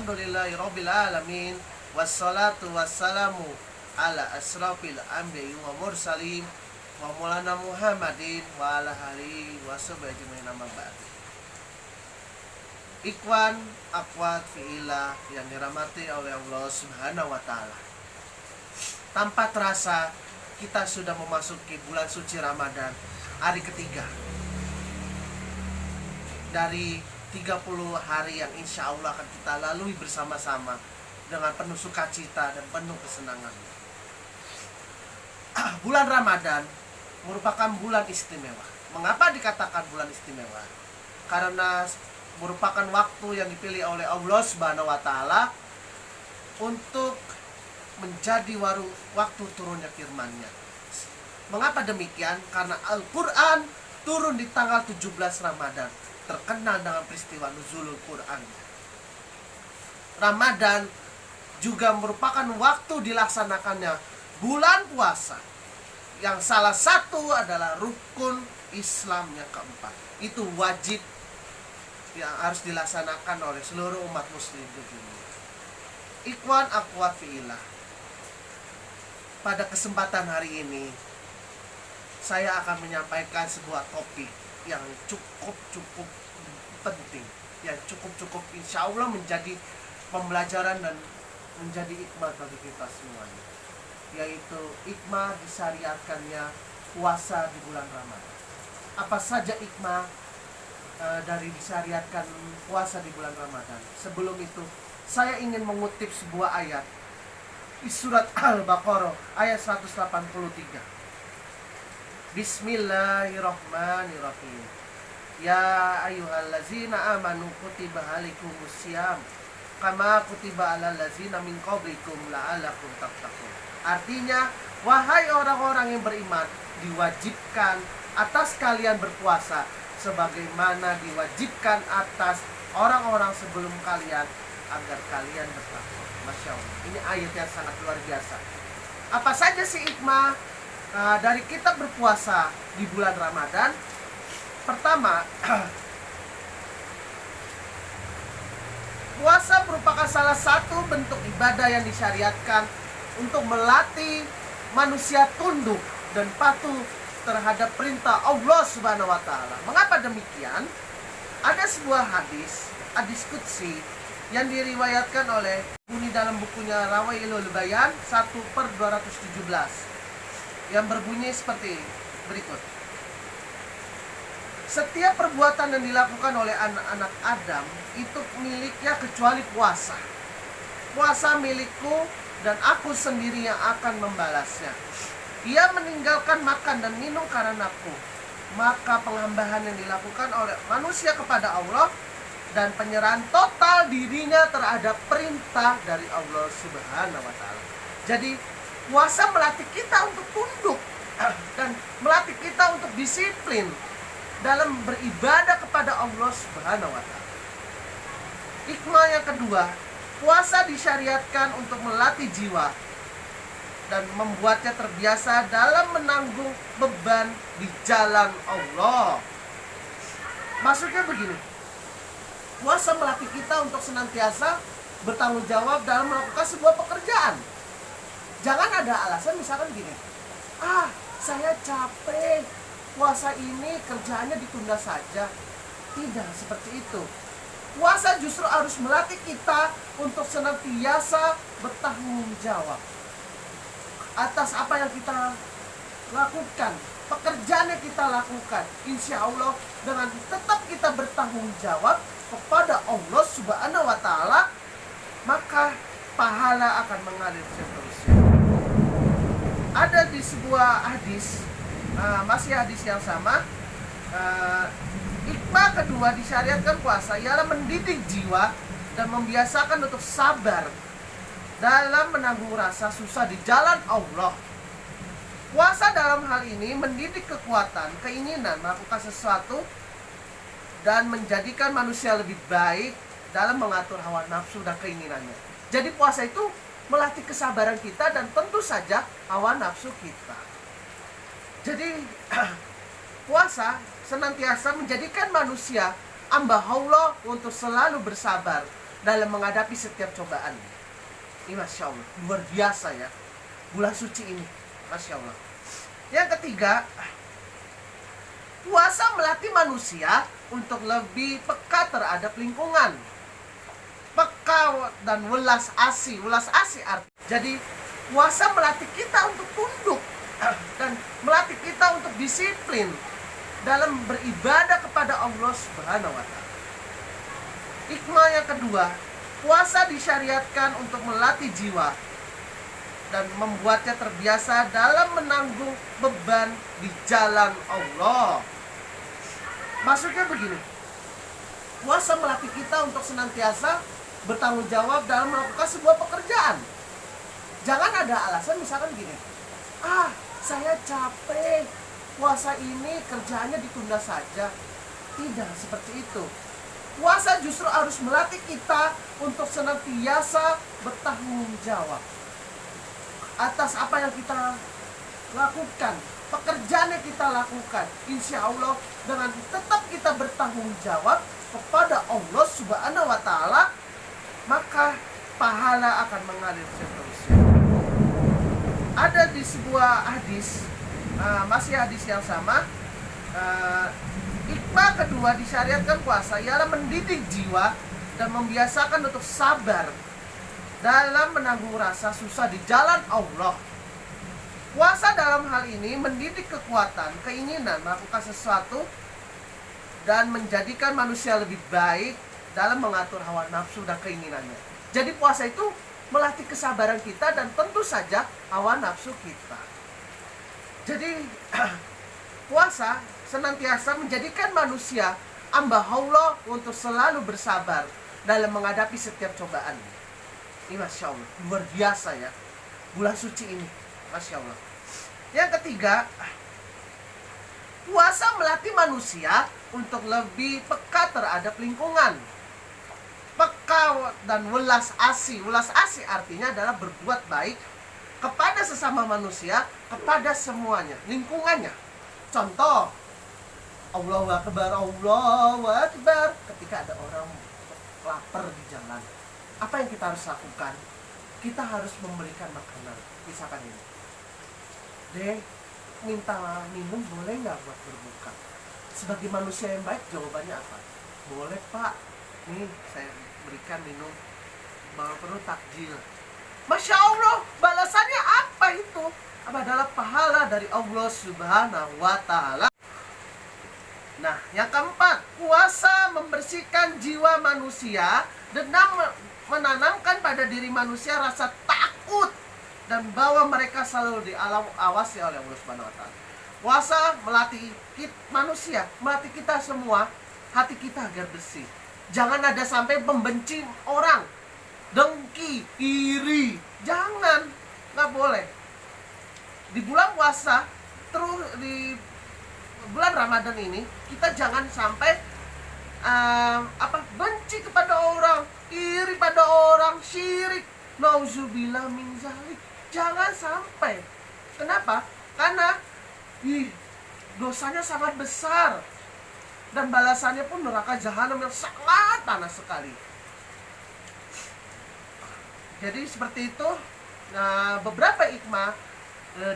Alhamdulillahirabbil alamin. Wassalatu wassalamu ala asrafil anbiya'i wa mursalin wa maulana Muhammadin wa ala alihi wa sahbihi ajmain, amma ba'd. Ikhwan, akhwat fiillah yang dirahmati oleh Allah Subhanahu wa taala. Tanpa terasa kita sudah memasuki bulan suci Ramadan, hari ketiga dari 30 hari yang insya Allah akan kita lalui bersama-sama dengan penuh sukacita dan penuh kesenangan. Bulan Ramadan merupakan bulan istimewa. Mengapa dikatakan bulan istimewa? Karena merupakan waktu yang dipilih oleh Allah Subhanahu wa taala untuk menjadi waktu turunnya firman-Nya. Mengapa demikian? Karena Al-Qur'an turun di tanggal 17 Ramadan, terkenal dengan peristiwa nuzulul Quran. Ramadan juga merupakan waktu dilaksanakannya bulan puasa, yang salah satu adalah rukun Islam yang keempat. Itu wajib yang harus dilaksanakan oleh seluruh umat muslim di dunia. Ikhwan akhwat fiillah, pada kesempatan hari ini saya akan menyampaikan sebuah topik yang cukup penting, yang cukup insya Allah menjadi pembelajaran dan menjadi hikmah bagi kita semuanya, yaitu hikmah disyariatkannya puasa di bulan Ramadan. Apa saja hikmah dari disyariatkan puasa di bulan Ramadan? Sebelum itu, saya ingin mengutip sebuah ayat di surat Al-Baqarah ayat 183. Bismillahirrahmanirrahim. Ya ayyuhallazina amanu kutiba alaikumussyam kama kutiba alal ladzina min qablikum la'allakum tattaqun. Artinya, wahai orang-orang yang beriman, diwajibkan atas kalian berpuasa sebagaimana diwajibkan atas orang-orang sebelum kalian agar kalian bertakwa. Masya Allah, ini ayat yang sangat luar biasa. Apa saja sih hikmah dari kita berpuasa di bulan Ramadan? Pertama, puasa merupakan salah satu bentuk ibadah yang disyariatkan untuk melatih manusia tunduk dan patuh terhadap perintah Allah Subhanahu wa taala. Mengapa demikian? Ada sebuah hadis qudsi yang diriwayatkan oleh Buni dalam bukunya Rawailul Bayan 1/217 yang berbunyi seperti berikut. Setiap perbuatan yang dilakukan oleh anak-anak Adam itu miliknya kecuali puasa. Puasa milikku dan aku sendiri yang akan membalasnya. Ia meninggalkan makan dan minum karena aku. Maka pengambahan yang dilakukan oleh manusia kepada Allah dan penyerahan total dirinya terhadap perintah dari Allah Subhanahu wa taala. Jadi puasa melatih kita untuk tunduk dan melatih kita untuk disiplin dalam beribadah kepada Allah Subhanahu wa taala. Hikmah yang kedua, puasa disyariatkan untuk melatih jiwa dan membuatnya terbiasa dalam menanggung beban di jalan Allah. Maksudnya begini, puasa melatih kita untuk senantiasa bertanggung jawab dalam melakukan sebuah pekerjaan. Jangan ada alasan misalkan gini, saya capek, puasa ini kerjaannya ditunda saja. Tidak seperti itu. Puasa justru harus melatih kita untuk senantiasa bertanggung jawab atas apa yang kita lakukan, pekerjaan yang kita lakukan. Insya Allah dengan tetap kita bertanggung jawab kepada Allah Subhanahu wa taala, maka pahala akan mengalir seterusnya. Ada di sebuah hadis, masih hadis yang sama, hikmah kedua disyariatkan puasa ialah mendidik jiwa dan membiasakan untuk sabar dalam menanggung rasa susah di jalan Allah. Puasa dalam hal ini mendidik kekuatan, keinginan melakukan sesuatu dan menjadikan manusia lebih baik dalam mengatur hawa nafsu dan keinginannya. Jadi puasa itu melatih kesabaran kita dan tentu saja hawa nafsu kita. Jadi puasa senantiasa menjadikan manusia hamba Allah untuk selalu bersabar dalam menghadapi setiap cobaan. Ini Masya Allah, luar biasa ya bulan suci ini, Masya Allah. Yang ketiga, puasa melatih manusia untuk lebih peka terhadap lingkungan. Peka dan welas asih arti. Jadi puasa melatih kita untuk tunduk dan melatih kita untuk disiplin dalam beribadah kepada Allah Subhanahu wa Ta'ala. Hikmah yang kedua, puasa disyariatkan untuk melatih jiwa dan membuatnya terbiasa dalam menanggung beban di jalan Allah. Maksudnya begini, puasa melatih kita untuk senantiasa bertanggung jawab dalam melakukan sebuah pekerjaan. Jangan ada alasan misalkan gini, saya capek, puasa ini kerjaannya ditunda saja. Tidak seperti itu. Puasa justru harus melatih kita untuk senantiasa bertanggung jawab atas apa yang kita lakukan, pekerjaan yang kita lakukan. Insya Allah dengan tetap kita bertanggung jawab kepada Allah Subhanahu wa Ta'ala, maka pahala akan mengalir seterusnya. Ada di sebuah hadis, masih hadis yang sama, hikmah kedua disyariatkan puasa ialah mendidik jiwa dan membiasakan untuk sabar dalam menanggung rasa susah di jalan Allah. Puasa dalam hal ini mendidik kekuatan, keinginan melakukan sesuatu dan menjadikan manusia lebih baik dalam mengatur hawa nafsu dan keinginannya. Jadi puasa itu melatih kesabaran kita dan tentu saja hawa nafsu kita. Jadi puasa senantiasa menjadikan manusia hamba Allah untuk selalu bersabar dalam menghadapi setiap cobaan. Ini Masya Allah, luar biasa ya bulan suci ini, Masya Allah. Yang ketiga, puasa melatih manusia untuk lebih peka terhadap lingkungan. Peka dan welas asih artinya adalah berbuat baik kepada sesama manusia, kepada semuanya, lingkungannya. Contoh, Allahu Akbar, Allahu Akbar, ketika ada orang lapar di jalan, apa yang kita harus lakukan? Kita harus memberikan makanan. Misalkan ini, Dek, minta minum boleh nggak buat berbuka? Sebagai manusia yang baik, jawabannya apa? Boleh Pak, nih saya berikan minum, bawa perlu takjil. Masya Allah, balasannya apa itu? Adalah pahala dari Allah Subhanahu wa Ta'ala. Nah, yang keempat, puasa membersihkan jiwa manusia dan menanamkan pada diri manusia rasa takut dan bahwa mereka selalu diawasi oleh Allah Subhanahu wa Ta'ala. Puasa melatih manusia, melatih kita semua, hati kita agar bersih. Jangan ada sampai membenci orang, dengki, iri. Jangan, nggak boleh. Di bulan puasa, terus di bulan Ramadan ini, kita jangan sampai benci kepada orang, iri pada orang, syirik, nauzubillah min zalik. Jangan sampai. Kenapa? Karena dosanya sangat besar dan balasannya pun neraka jahanam yang sangat panas sekali. Jadi seperti itu. Nah, beberapa hikmah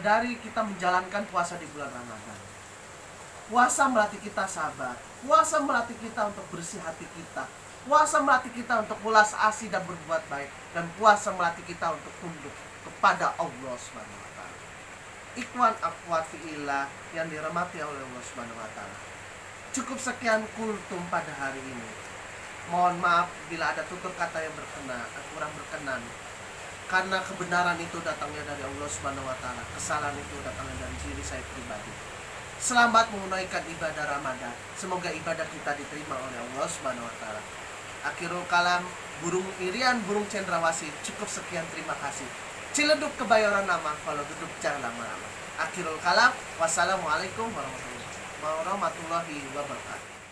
dari kita menjalankan puasa di bulan Ramadan. Puasa melatih kita sabar. Puasa melatih kita untuk bersih hati kita. Puasa melatih kita untuk ulas asih dan berbuat baik. Dan puasa melatih kita untuk tunduk kepada Allah Subhanahu wa Ta'ala. Ikhwan akhwat fillah yang dirahmati oleh Allah Subhanahu wa Ta'ala. Cukup sekian kultum pada hari ini. Mohon maaf bila ada tutur kata yang kurang berkenan. Karena kebenaran itu datangnya dari Allah Subhanahu wa Ta'ala. Kesalahan itu datangnya dari diri saya pribadi. Selamat menunaikan ibadah Ramadan. Semoga ibadah kita diterima oleh Allah Subhanahu wa Ta'ala. Akhirul kalam, burung irian, burung cendrawasih. Cukup sekian, terima kasih. Ciledug kebayoran nama, kalau duduk jangan lama-lama. Akhirul kalam, wassalamualaikum warahmatullahi wabarakatuh.